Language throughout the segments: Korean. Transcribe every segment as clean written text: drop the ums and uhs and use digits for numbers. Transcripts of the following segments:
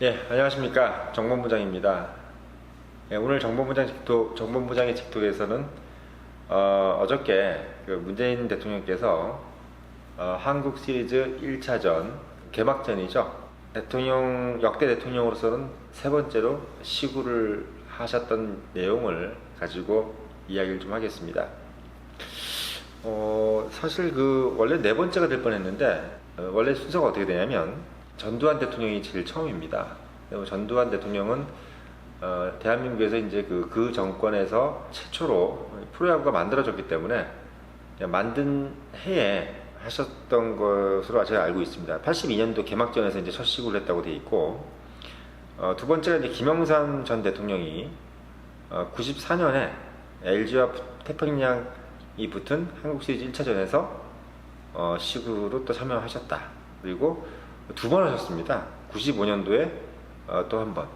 예, 안녕하십니까. 정본부장입니다. 예, 오늘 정본부장의 직독에서는 어저께 그 문재인 대통령께서 한국 시리즈 1차전 개막전이죠. 역대 대통령으로서는 세 번째로 시구를 하셨던 내용을 가지고 이야기를 좀 하겠습니다. 사실 원래 네 번째가 될 뻔했는데 원래 순서가 어떻게 되냐면 전두환 대통령이 제일 처음입니다. 전두환 대통령은 대한민국에서 이제 그 정권에서 최초로 프로야구가 만들어졌기 때문에 만든 해에 하셨던 것으로 제가 알고 있습니다. 82년도 개막전에서 이제 첫 시구를 했다고 돼 있고, 두 번째가 이제 김영삼 전 대통령이 94년에 LG와 태평양이 붙은 한국 시리즈 1차전에서 시구로 또 참여하셨다. 그리고 두 번 하셨습니다. 95년도에 또 한 번.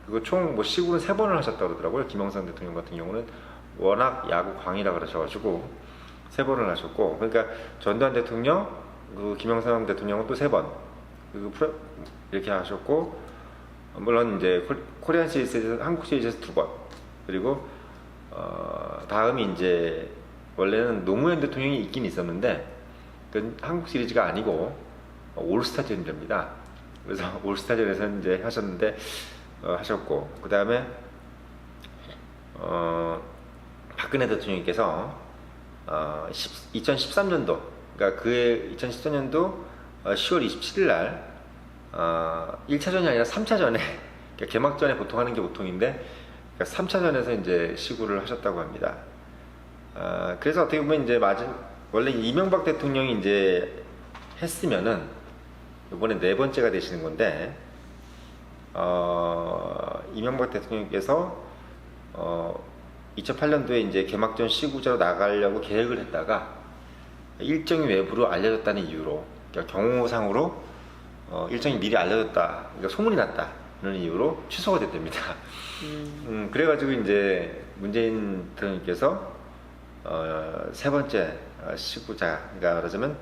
그리고 총 시구는 세 번을 하셨다고 그러더라고요. 김영삼 대통령 같은 경우는 워낙 야구 광이라 그러셔가지고 세 번을 하셨고, 그러니까 전두환 대통령, 김영삼 대통령은 또 세 번, 이렇게 하셨고, 물론 이제 코리안 시리즈에서 한국 시리즈에서 두 번, 그리고 다음이 이제 원래는 노무현 대통령이 있긴 있었는데 그 한국 시리즈가 아니고 올스타전입니다. 그래서 올스타전에서 이제 하셨는데 하셨고, 그 다음에 박근혜 대통령께서 2013년도, 그러니까 그해 2014년도 10월 27일 날 1차전이 아니라 3차전에 그러니까 개막전에 보통 하는 게 보통인데, 그러니까 3차전에서 이제 시구를 하셨다고 합니다. 그래서 어떻게 보면 이제 원래 이명박 대통령이 이제 했으면은 이번에 네 번째가 되시는 건데, 이명박 대통령께서 2008년도에 이제 개막전 시구자로 나가려고 계획을 했다가 일정이 외부로 알려졌다는 이유로, 그러니까 경호상으로 일정이 미리 알려졌다, 그러니까 소문이 났다 이런 이유로 취소가 됐답니다. 그래가지고 이제 문재인 대통령께서 세 번째 시구자, 그러니까 말하자면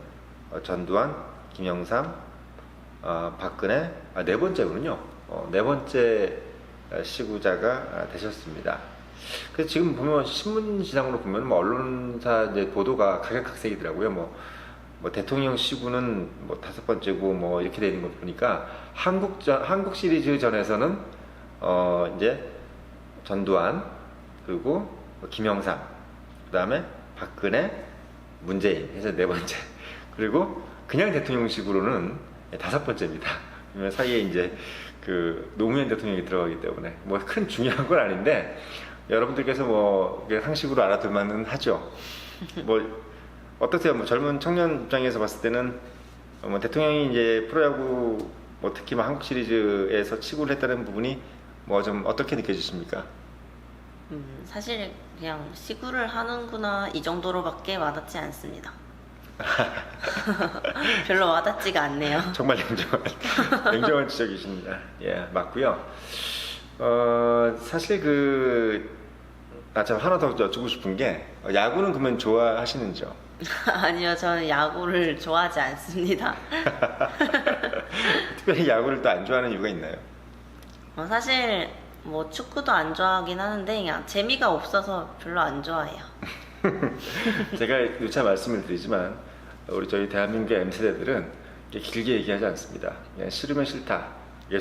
전두환, 김영삼, 박근혜, 네 번째군요. 네 번째 시구자가 되셨습니다. 그래서 지금 보면 신문지상으로 보면 언론사 이제 보도가 각양각색이더라고요. 뭐 대통령 시구는 다섯 번째고 이렇게 되는 거 보니까 한국 시리즈 전에서는 이제 전두환, 그리고 김영삼, 그 다음에 박근혜, 문재인 해서 네 번째, 그리고 그냥 대통령식으로는 다섯 번째입니다. 사이에 이제 노무현 대통령이 들어가기 때문에 큰 중요한 건 아닌데 여러분들께서 상식으로 알아둘 만은 하죠. 어떠세요? 젊은 청년 입장에서 봤을 때는 대통령이 이제 프로야구 특히 한국 시리즈에서 시구를 했다는 부분이 좀 어떻게 느껴지십니까? 사실 그냥 시구를 하는구나 이 정도로밖에 와닿지 않습니다. 별로 와닿지가 않네요. 정말 냉정한 지적이십니다. 예, 맞고요. 사실 참 하나 더 여쭈고 싶은 게, 야구는 그러면 좋아하시는지요? 아니요, 저는 야구를 좋아하지 않습니다. 특별히 야구를 또 안 좋아하는 이유가 있나요? 사실 축구도 안 좋아하긴 하는데 그냥 재미가 없어서 별로 안 좋아해요. 제가 누차 말씀을 드리지만 저희 대한민국의 M세대들은 길게 얘기하지 않습니다. 그냥 싫으면 싫다,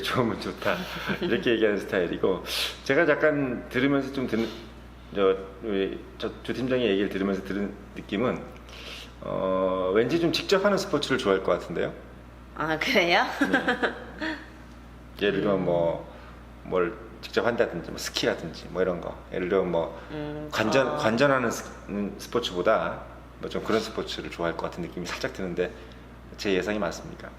좋으면 좋다 이렇게 얘기하는 스타일이고, 제가 잠깐 들으면서 조 팀장의 얘기를 들으면서 들은 느낌은 왠지 좀 직접 하는 스포츠를 좋아할 것 같은데요. 아, 그래요? 네. 예를 들면 뭘 직접 한다든지 스키라든지 이런 거, 예를 들면 관전하는 스포츠보다 좀 그런 스포츠를 좋아할 것 같은 느낌이 살짝 드는데 제 예상이 맞습니까?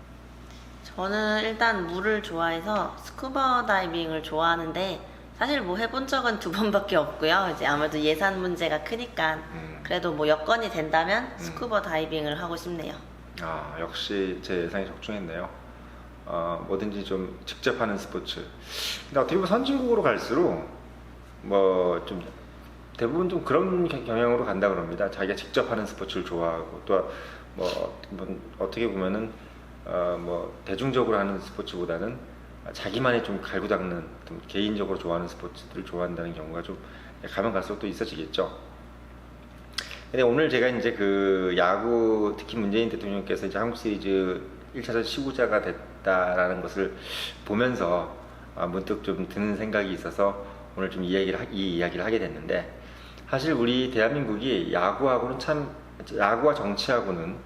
저는 일단 물을 좋아해서 스쿠버 다이빙을 좋아하는데 사실 해본 적은 두 번밖에 없고요. 이제 아무래도 예산 문제가 크니까 그래도 여건이 된다면 스쿠버 다이빙을 하고 싶네요. 역시 제 예상이 적중했네요. 뭐든지 좀 직접 하는 스포츠. 근데 어떻게 보면 선진국으로 갈수록 좀 대부분 좀 그런 경향으로 간다 그럽니다. 자기가 직접 하는 스포츠를 좋아하고, 또 어떻게 보면은 대중적으로 하는 스포츠보다는 자기만의 좀 갈고 닦는 좀 개인적으로 좋아하는 스포츠들을 좋아한다는 경우가 좀 가면 갈수록 또 있어지겠죠. 근데 오늘 제가 이제 그 야구, 특히 문재인 대통령께서 이제 한국 시리즈 1차전 시구자가 됐다라는 것을 보면서 문득 좀 드는 생각이 있어서 오늘 좀 이 이야기를 하게 됐는데, 사실 우리 대한민국이 야구와 정치하고는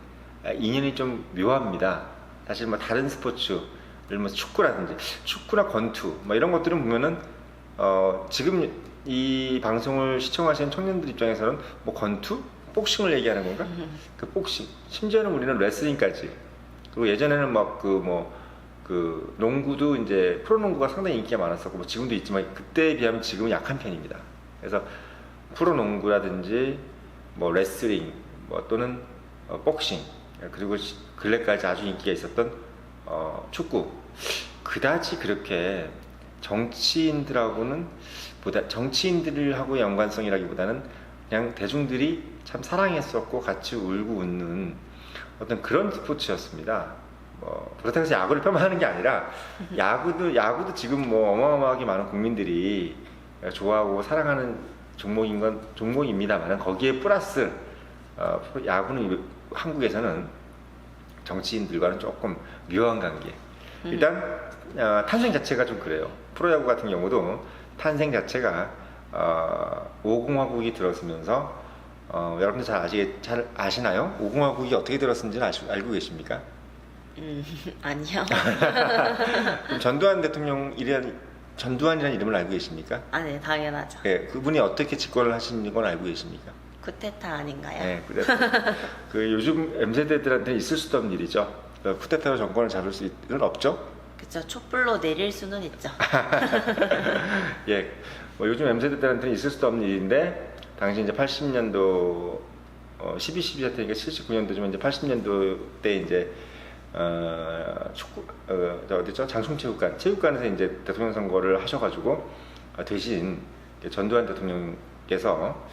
인연이 좀 묘합니다. 사실 뭐 다른 스포츠, 예를 들면 축구나 권투 뭐 이런 것들은 보면은 지금 이 방송을 시청하시는 청년들 입장에서는 뭐 권투? 복싱을 얘기하는 건가? 그 복싱, 심지어는 우리는 레슬링까지. 그리고 예전에는 막 그 농구도 이제 프로농구가 상당히 인기가 많았었고 뭐 지금도 있지만 그때에 비하면 지금은 약한 편입니다. 그래서 프로농구라든지 뭐 레슬링 뭐 또는 복싱, 그리고 근래까지 아주 인기가 있었던 축구, 그다지 그렇게 정치인들하고 연관성이라기보다는 그냥 대중들이 참 사랑했었고 같이 울고 웃는 어떤 그런 스포츠였습니다. 그렇다고 해서 야구를 폄하하는 게 아니라 야구도 지금 뭐 어마어마하게 많은 국민들이 좋아하고 사랑하는 종목입니다만, 거기에 플러스 야구는 한국에서는 정치인들과는 조금 묘한 관계. 일단 탄생 자체가 좀 그래요. 프로야구 같은 경우도 탄생 자체가 5공화국이 들어서면서 여러분들 잘 아시나요? 5공화국이 어떻게 들었는지는 알고 계십니까? 아니요. 그럼 전두환이라는 이름을 알고 계십니까? 네, 당연하죠. 네, 그분이 어떻게 집권을 하신 건 알고 계십니까? 쿠데타 아닌가요? 네, 그 요즘 MZ들한테 있을 수도 없는 일이죠. 쿠데타로 정권을 잡을 수 있는 없죠? 그쵸, 촛불로 내릴 수는 있죠. 예, 뭐 요즘 MZ들한테는 있을 수도 없는 일인데, 당시 이제 80년도 12.12 사태니까 79년도지만 이제 80년도 때 이제 어디죠? 체육관에서 이제 대통령 선거를 하셔가지고 대신 전두환 대통령께서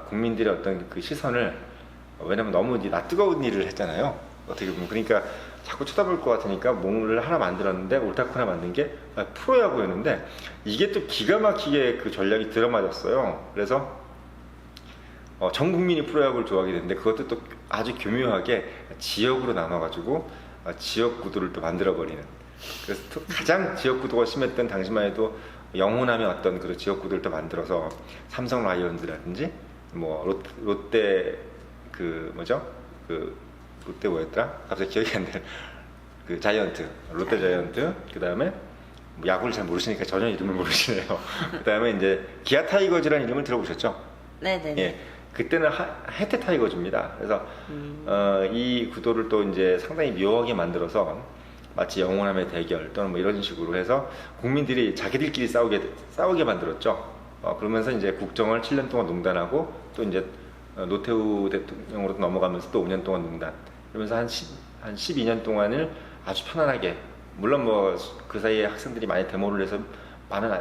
국민들의 어떤 그 시선을, 왜냐면 너무 뜨거운 일을 했잖아요. 어떻게 보면. 그러니까 자꾸 쳐다볼 것 같으니까 뭔가를 하나 만들었는데, 옳다고 하나 만든 게 프로야구였는데, 이게 또 기가 막히게 그 전략이 들어맞았어요. 그래서 전 국민이 프로야구를 좋아하게 됐는데, 그것도 또 아주 교묘하게 지역으로 나눠가지고 지역 구도를 또 만들어버리는. 그래서 또 가장 지역 구도가 심했던 당시만 해도 영호남의 어떤 그런 지역 구도를 또 만들어서 삼성 라이온즈라든지 뭐 롯데 롯데 뭐였더라? 갑자기 기억이 안 나요. 그 자이언트, 롯데 자이언트. 그 다음에 야구를 잘 모르시니까 전혀 이름을 모르시네요. 그 다음에 이제 기아 타이거즈라는 이름을 들어보셨죠? 네네네. 예, 그때는 해태 타이거즈입니다. 그래서 이 구도를 또 이제 상당히 묘하게 만들어서 마치 영호남의 대결 또는 뭐 이런 식으로 해서 국민들이 자기들끼리 싸우게 만들었죠. 그러면서 이제 국정을 7년 동안 농단하고, 또 이제 노태우 대통령으로 넘어가면서 또 5년 동안 농단. 그러면서 한 12년 동안을 아주 편안하게, 물론 뭐 그 사이에 학생들이 많이 데모를 해서 많은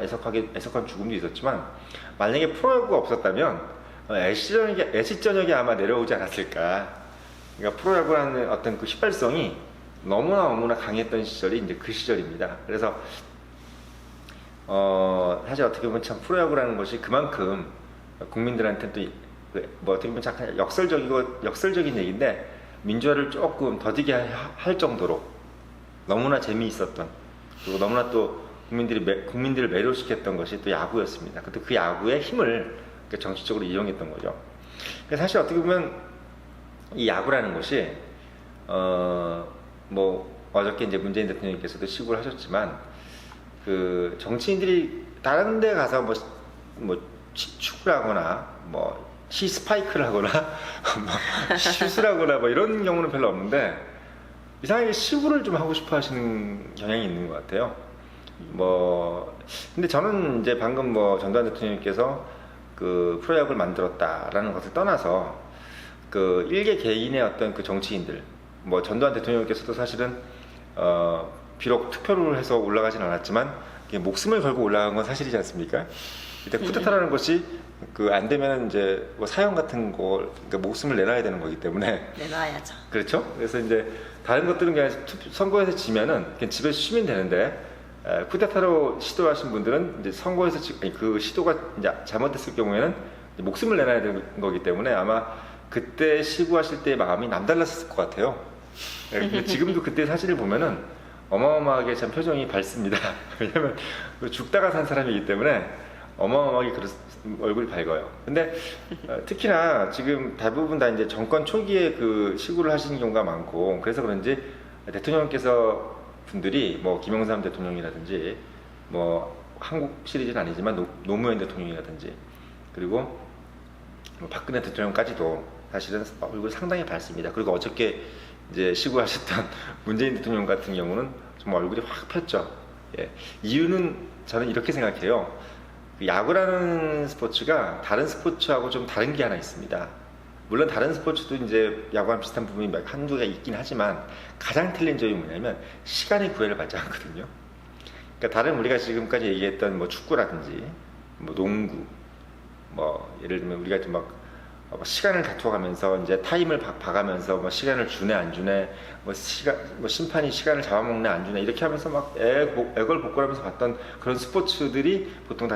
애석한 죽음도 있었지만, 만약에 프로야구가 없었다면 애시저녁에 아마 내려오지 않았을까. 그러니까 프로야구라는 어떤 그 휘발성이 너무나 강했던 시절이 이제 그 시절입니다. 그래서 사실 어떻게 보면 참 프로야구라는 것이 그만큼 국민들한테 또 뭐 어떻게 보면 잠깐 역설적인 얘기인데, 민주화를 조금 더디게 할 정도로 너무나 재미있었던, 그리고 너무나 또 국민들을 매료시켰던 것이 또 야구였습니다. 그때 그 야구의 힘을 정치적으로 이용했던 거죠. 사실 어떻게 보면 이 야구라는 것이 뭐 어저께 이제 문재인 대통령께서도 시구를 하셨지만, 그 정치인들이 다른 데 가서 뭐 축구를 하거나 뭐 스파이크를 하거나 뭐 슛을 하거나 뭐 이런 경우는 별로 없는데, 이상하게 시구를 좀 하고 싶어 하시는 경향이 있는 것 같아요. 근데 저는 이제 방금 뭐 전두환 대통령께서 그 프로야구를 만들었다라는 것을 떠나서, 그 일개 개인의 어떤 그 정치인들, 뭐 전두환 대통령께서도 사실은 비록 투표를 해서 올라가진 않았지만 목숨을 걸고 올라간 건 사실이지 않습니까? 일단 쿠데타라는 것이 안 되면 이제 뭐 사형 같은 거, 그러니까 목숨을 내놔야 되는 거기 때문에. 내놔야죠. 그렇죠? 그래서 이제 다른 것들은 그냥 선거에서 지면은 그냥 집에서 쉬면 되는데, 쿠데타로 시도하신 분들은 이제 선거에서 그 시도가 이제 잘못됐을 경우에는 이제 목숨을 내놔야 되는 거기 때문에 아마 그때 시구하실 때 마음이 남달랐을 것 같아요. 근데 지금도 그때 사진을 보면은 어마어마하게 참 표정이 밝습니다. 왜냐면 죽다가 산 사람이기 때문에 어마어마하게 얼굴이 밝아요. 근데 특히나 지금 대부분 다 이제 정권 초기에 그 시구를 하시는 경우가 많고, 그래서 그런지 대통령께서 분들이 뭐 김영삼 대통령이라든지 뭐 한국 시리즈는 아니지만 노무현 대통령이라든지 그리고 뭐 박근혜 대통령까지도 사실은 얼굴 상당히 밝습니다. 그리고 어저께 이제 시구하셨던 문재인 대통령 같은 경우는 정말 얼굴이 확 폈죠. 예. 이유는 저는 이렇게 생각해요. 야구라는 스포츠가 다른 스포츠하고 좀 다른 게 하나 있습니다. 물론 다른 스포츠도 이제 야구랑 비슷한 부분이 한두 개가 있긴 하지만 가장 틀린 점이 뭐냐면 시간의 구애를 받지 않거든요. 그러니까 다른 우리가 지금까지 얘기했던 뭐 축구라든지 뭐 농구, 뭐 예를 들면 우리가 좀 막 시간을 다투어가면서 이제 타임을 봐가면서 뭐 시간을 주네 안 주네, 뭐 심판이 시간을 잡아먹네 안 주네 이렇게 하면서 막 애걸복걸하면서 봤던 그런 스포츠들이 보통 다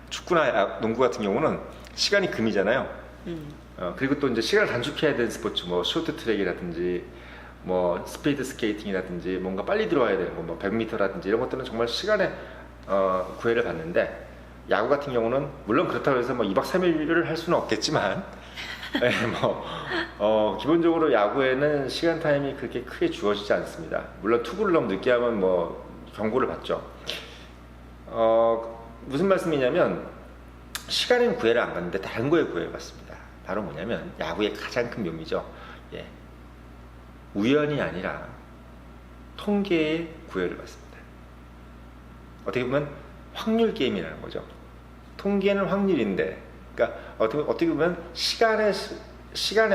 축구나 농구 같은 경우는 시간이 금이잖아요. 그리고 또 이제 시간을 단축해야 되는 스포츠, 뭐 쇼트트랙이라든지 뭐 스피드 스케이팅이라든지 뭔가 빨리 들어와야 되는 거, 뭐 100m라든지 이런 것들은 정말 시간에 구애를 받는데, 야구 같은 경우는 물론 그렇다고 해서 뭐 2박 3일을 할 수는 없겠지만 네, 기본적으로 야구에는 시간 타임이 그렇게 크게 주어지지 않습니다. 물론 투구를 너무 늦게 하면 뭐 경고를 받죠. 무슨 말씀이냐면 시간엔 구애를 안 받는데 다른 거에 구애를 받습니다. 바로 뭐냐면 야구의 가장 큰 묘미죠. 예. 우연이 아니라 통계의 구애를 받습니다. 어떻게 보면 확률 게임이라는 거죠. 통계는 확률인데, 그러니까 어떻게 보면 시간의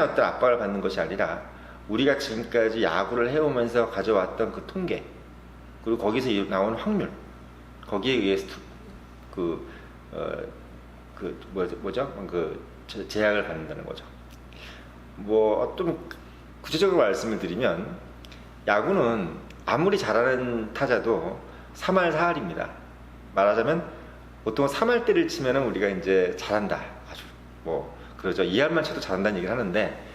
어떤 압박을 받는 것이 아니라 우리가 지금까지 야구를 해오면서 가져왔던 그 통계, 그리고 거기서 나온 확률, 거기에 의해서 제약을 받는다는 거죠. 뭐 어떤 구체적으로 말씀을 드리면 야구는 아무리 잘하는 타자도 3할 4할입니다. 말하자면 보통 3할 때를 치면은 우리가 이제 잘한다, 아주 뭐 그러죠. 2할만 쳐도 잘한다는 얘기를 하는데,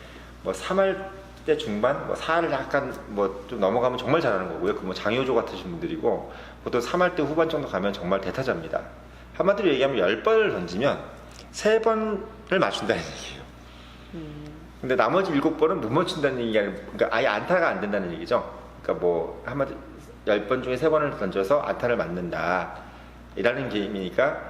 뭐 3할 때 중반, 뭐 4할을 약간 뭐 좀 넘어가면 정말 잘하는 거고요. 그 뭐 장효조 같으신 분들이고, 보통 3할 때 후반 정도 가면 정말 대타자입니다. 한마디로 얘기하면 10번을 던지면 3번을 맞춘다는 얘기예요. 근데 나머지 7번은 못 맞춘다는 얘기가 아니라, 그러니까 아예 안타가 안 된다는 얘기죠. 그러니까 뭐 한마디 10번 중에 3번을 던져서 안타를 맞는다 이라는 게임이니까,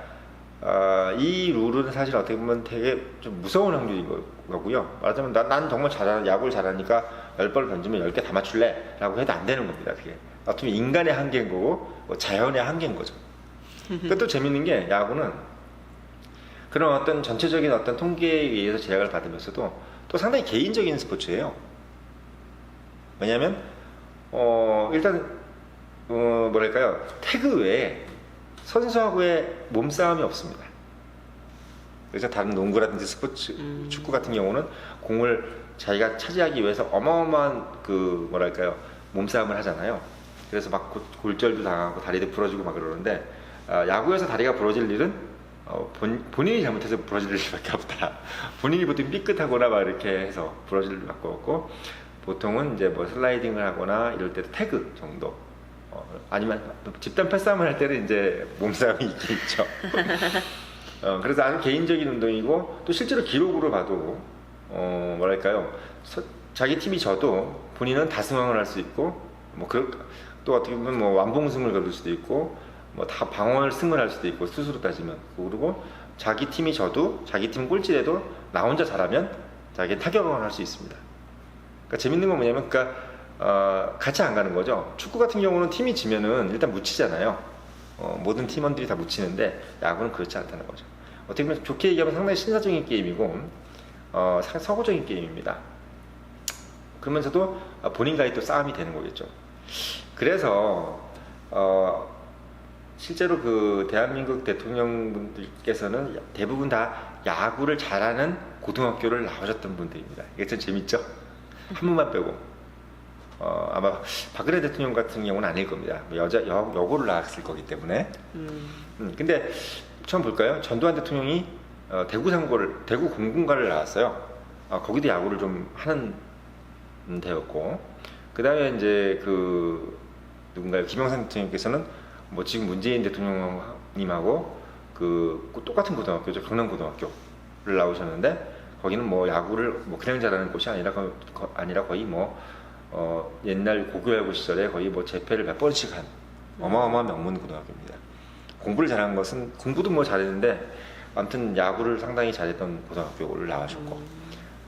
이 룰은 사실 어떻게 보면 되게 좀 무서운 확률인 거고요. 말하자면 난 정말 야구를 잘하니까 10번을 던지면 10개 다 맞출래 라고 해도 안 되는 겁니다. 그게 어떻게 보면 인간의 한계인 거고 뭐 자연의 한계인 거죠. 또 재밌는 게 야구는 그런 어떤 전체적인 어떤 통계에 의해서 제약을 받으면서도 또 상당히 개인적인 스포츠예요. 왜냐하면 일단 뭐랄까요, 태그 외에 선수하고의 몸싸움이 없습니다. 그래서 다른 농구라든지 스포츠, 축구 같은 경우는 공을 자기가 차지하기 위해서 어마어마한 그 뭐랄까요, 몸싸움을 하잖아요. 그래서 막 골절도 당하고 다리도 부러지고 막 그러는데, 야구에서 다리가 부러질 일은 본인이 잘못해서 부러질 일밖에 없다. 본인이 보통 삐끗하거나 막 이렇게 해서 부러질 일밖에 없고, 보통은 이제 뭐 슬라이딩을 하거나 이럴 때도 태그 정도, 아니면 집단 패싸움을 할 때는 이제 몸싸움이 있긴 있죠. 그래서 아주 개인적인 운동이고, 또 실제로 기록으로 봐도 뭐랄까요, 자기 팀이 져도 본인은 다승왕을 할 수 있고, 또 어떻게 보면 뭐 완봉승을 거둘 수도 있고, 뭐 다 방어승을 할 수도 있고, 스스로 따지면. 그리고 자기 팀이 져도, 자기 팀 꼴찌라도 나 혼자 잘하면 자기 타격을 할 수 있습니다. 그러니까 재밌는 건 뭐냐면, 같이 안 가는 거죠. 축구 같은 경우는 팀이 지면은 일단 묻히잖아요. 모든 팀원들이 다 묻히는데, 야구는 그렇지 않다는 거죠. 어떻게 보면 좋게 얘기하면 상당히 신사적인 게임이고, 서구적인 게임입니다. 그러면서도 본인과의 또 싸움이 되는 거겠죠. 그래서 실제로 그 대한민국 대통령분들께서는 대부분 다 야구를 잘하는 고등학교를 나오셨던 분들입니다. 이게 참 재밌죠? 한 분만 빼고. 아마 박근혜 대통령 같은 경우는 아닐 겁니다. 여고를 나왔을 거기 때문에. 근데 처음 볼까요? 전두환 대통령이 대구 공군과를 나왔어요. 거기도 야구를 좀 하는 데였고, 그 다음에 이제 그 누군가요? 김영삼 대통령께서는 뭐 지금 문재인 대통령님하고 그 똑같은 고등학교죠. 경남고등학교를 나오셨는데, 거기는 뭐 야구를 뭐 그냥 잘하는 곳이 아니라 거의 뭐 옛날 고교야구 시절에 거의 뭐 재패를 몇 번씩 한 어마어마한 명문 고등학교입니다. 공부를 잘한 것은 공부도 뭐 잘했는데 아무튼 야구를 상당히 잘했던 고등학교를 나와셨고,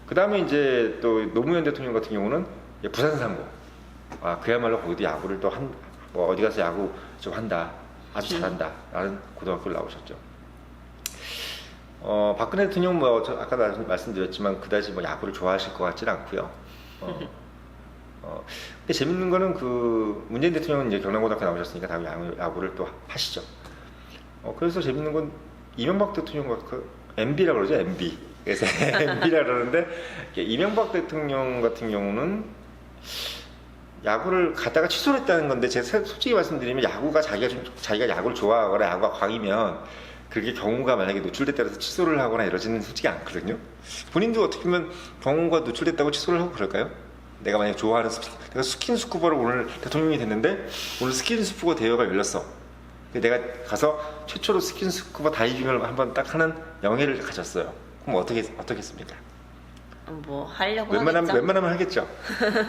그 다음에 이제 또 노무현 대통령 같은 경우는 부산 상고, 그야말로 거기도 야구를 또 뭐 어디 가서 야구 좀 한다, 아주 잘한다 라는 고등학교를 나오셨죠. 박근혜 대통령 뭐 아까 말씀드렸지만 그다지 뭐 야구를 좋아하실 것 같지는 않고요. 근데 재밌는 거는 그 문재인 대통령은 이제 경남고등학교 나오셨으니까 당연히 야구를 또 하시죠. 그래서 재밌는 건 이명박 대통령과 그 MB라 그러죠, MB. 그래서 MB라 그러는데 이명박 대통령 같은 경우는 야구를 가다가 취소를 했다는 건데, 제가 솔직히 말씀드리면 야구가 자기가 야구를 좋아하거나 야구가 광이면 그렇게 경우가 만약에 노출됐다고 해서 취소를 하거나 이러지는 솔직히 않거든요. 본인도 어떻게 보면 경우가 노출됐다고 취소를 하고 그럴까요? 내가 만약에 좋아하는 내가 스킨스쿠버로 오늘 대통령이 됐는데 오늘 스킨스쿠버 대회가 열렸어. 내가 가서 최초로 스킨스쿠버 다이빙을 한번 딱 하는 영예를 가졌어요. 그럼 어떻겠습니까? 뭐 하려고 하겠죠. 웬만하면 하겠죠.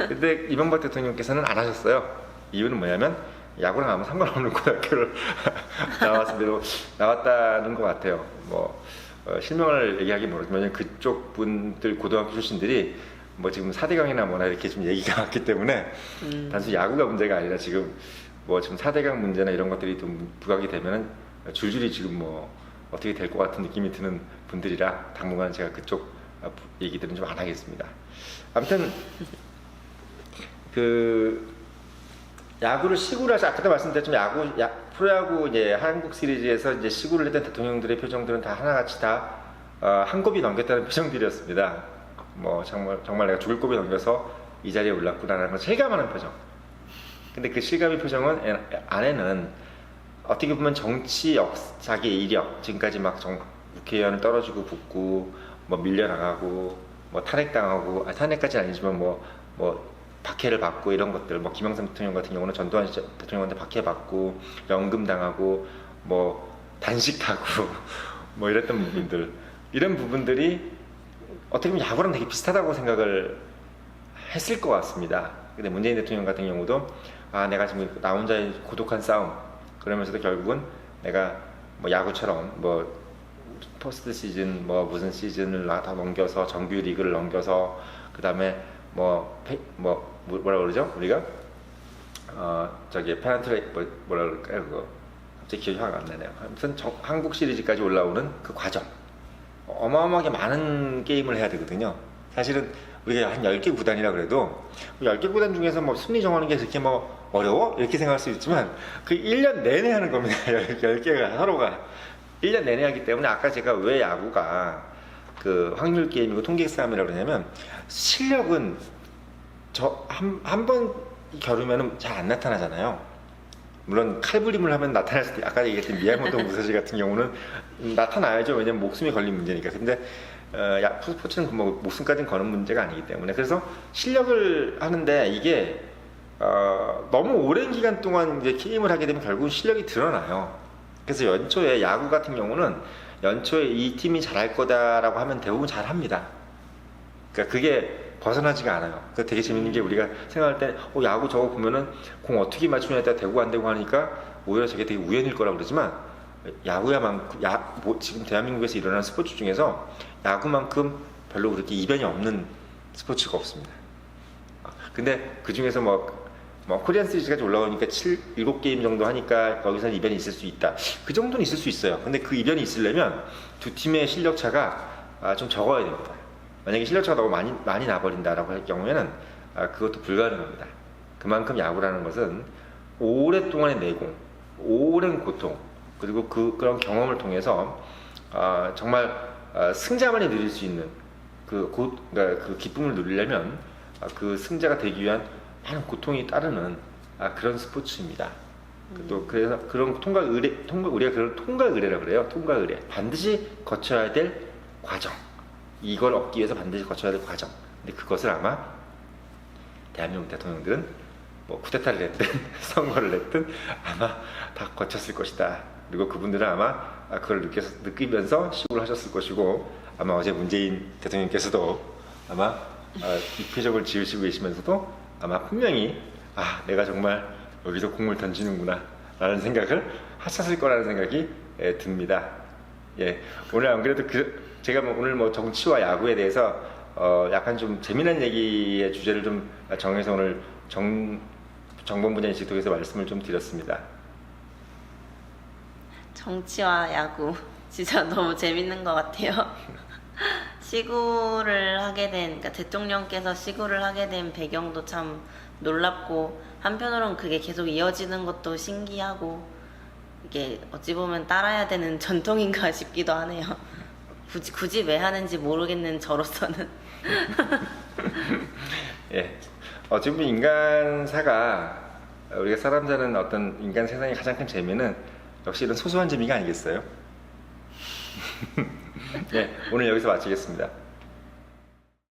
근데 이명박 대통령께서는 안 하셨어요. 이유는 뭐냐면 야구랑 아무 상관없는 고등학교를 나왔다는 것 같아요. 뭐 실명을 얘기하기 모르지만 그쪽 분들 고등학교 출신들이 뭐 지금 4대강이나 뭐나 이렇게 좀 얘기가 많기 때문에 단순히 야구가 문제가 아니라 지금 뭐 지금 4대강 문제나 이런 것들이 좀 부각이 되면은 줄줄이 지금 뭐 어떻게 될 것 같은 느낌이 드는 분들이라 당분간 제가 그쪽 얘기들은 좀 안 하겠습니다. 아무튼 그 야구를 시구를 하자. 아까도 말씀드렸지만 프로야구 이제 한국 시리즈에서 이제 시구를 했던 대통령들의 표정들은 다 하나같이 다 한 곱이 넘겼다는 표정들이었습니다. 뭐 정말 내가 죽을 곱이 넘겨서 이 자리에 올랐구나라는 걸 실감하는 표정. 근데 그 실감의 표정은 안에는 어떻게 보면 정치 자기의 이력, 지금까지 막 국회의원을 떨어지고 붙고 뭐 밀려나가고 뭐 탄핵당하고, 탄핵까지는 아니지만 뭐 박해를 받고 이런 것들, 뭐 김영삼 대통령 같은 경우는 전두환 대통령한테 박해받고 연금 당하고 뭐 단식 타고 뭐 이랬던 부분들, 이런 부분들이 어떻게 보면 야구랑 되게 비슷하다고 생각을 했을 것 같습니다. 근데 문재인 대통령 같은 경우도 내가 지금 나 혼자의 고독한 싸움, 그러면서도 결국은 내가 뭐 야구처럼 뭐 포스트 시즌 뭐 무슨 시즌을 다 넘겨서 정규 리그를 넘겨서 그 다음에 뭐라 그러죠 우리가 저기 페넌트레이 뭐라 그럴까요 그거 갑자기 기억이 안 나네요. 아무튼 한국 시리즈까지 올라오는 그 과정, 어마어마하게 많은 게임을 해야 되거든요. 사실은 우리가 한 10개 구단이라 그래도 10개 구단 중에서 뭐 순위 정하는 게 그렇게 뭐 어려워? 이렇게 생각할 수 있지만 그 1년 내내 하는 겁니다. 10개가 서로가 1년 내내 하기 때문에, 아까 제가 왜 야구가 그 확률 게임이고 통계 싸움이라고 그러냐면, 실력은 한 번 겨루면은 잘 안 나타나잖아요. 물론 칼부림을 하면 나타날 수도, 아까 얘기했던 미야모토 무사시 같은 경우는 나타나야죠. 왜냐면 목숨이 걸린 문제니까. 근데 스포츠는 뭐 목숨까지는 거는 문제가 아니기 때문에. 그래서 실력을 하는데 이게 너무 오랜 기간 동안 이제 게임을 하게 되면 결국은 실력이 드러나요. 그래서 연초에 야구 같은 경우는 연초에 이 팀이 잘할 거다라고 하면 대부분 잘합니다. 그러니까 그게 벗어나지가 않아요. 그러니까 되게 재밌는 게, 우리가 생각할 때 야구 저거 보면은 공 어떻게 맞추냐에 따라 되고 안 되고 하니까 오히려 저게 되게 우연일 거라고 그러지만, 야구야만큼 지금 대한민국에서 일어나는 스포츠 중에서 야구만큼 별로 그렇게 이변이 없는 스포츠가 없습니다. 근데 그 중에서 뭐 코리안 시리즈까지 올라오니까 7게임 정도 하니까 거기서는 이변이 있을 수 있다. 그 정도는 있을 수 있어요. 근데 그 이변이 있으려면 두 팀의 실력 차가 좀 적어야 됩니다. 만약에 실력 차가 너무 많이 나버린다라고 할 경우에는 그것도 불가능합니다. 그만큼 야구라는 것은 오랫동안의 내공, 오랜 고통, 그리고 그런 경험을 통해서 정말 승자만이 누릴 수 있는 그러니까 그 기쁨을 누리려면 그 승자가 되기 위한 많은 고통이 따르는 그런 스포츠입니다. 또 그래서 그런 통과 의례, 우리가 그런 통과 의례라 그래요. 통과 의례. 반드시 거쳐야 될 과정. 이걸 얻기 위해서 반드시 거쳐야 될 과정. 근데 그것을 아마 대한민국 대통령들은 뭐 쿠데타를 했든 선거를 했든 아마 다 거쳤을 것이다. 그리고 그분들은 아마 그걸 느끼면서 시구를 하셨을 것이고, 아마 어제 문재인 대통령께서도 아마 이 표적을 지으시고 계시면서도 아마 분명히 내가 정말 여기서 공을 던지는구나 라는 생각을 하셨을 거라는 생각이 듭니다. 예, 오늘 안 그래도 제가 오늘 뭐 정치와 야구에 대해서 약간 좀 재미난 얘기의 주제를 좀 정해서 오늘 정범분야인 직독에서 말씀을 좀 드렸습니다. 정치와 야구 진짜 너무 재밌는 것 같아요. 시구를 하게 된, 그러니까 대통령께서 시구를 하게 된 배경도 참 놀랍고, 한편으로는 그게 계속 이어지는 것도 신기하고, 이게 어찌 보면 따라야 되는 전통인가 싶기도 하네요. 굳이 왜 하는지 모르겠는 저로서는. 예, 어찌 보면 인간사가, 우리가 사람 사는 어떤 인간 세상의 가장 큰 재미는 역시 이런 소소한 재미가 아니겠어요? 예, 오늘 여기서 마치겠습니다.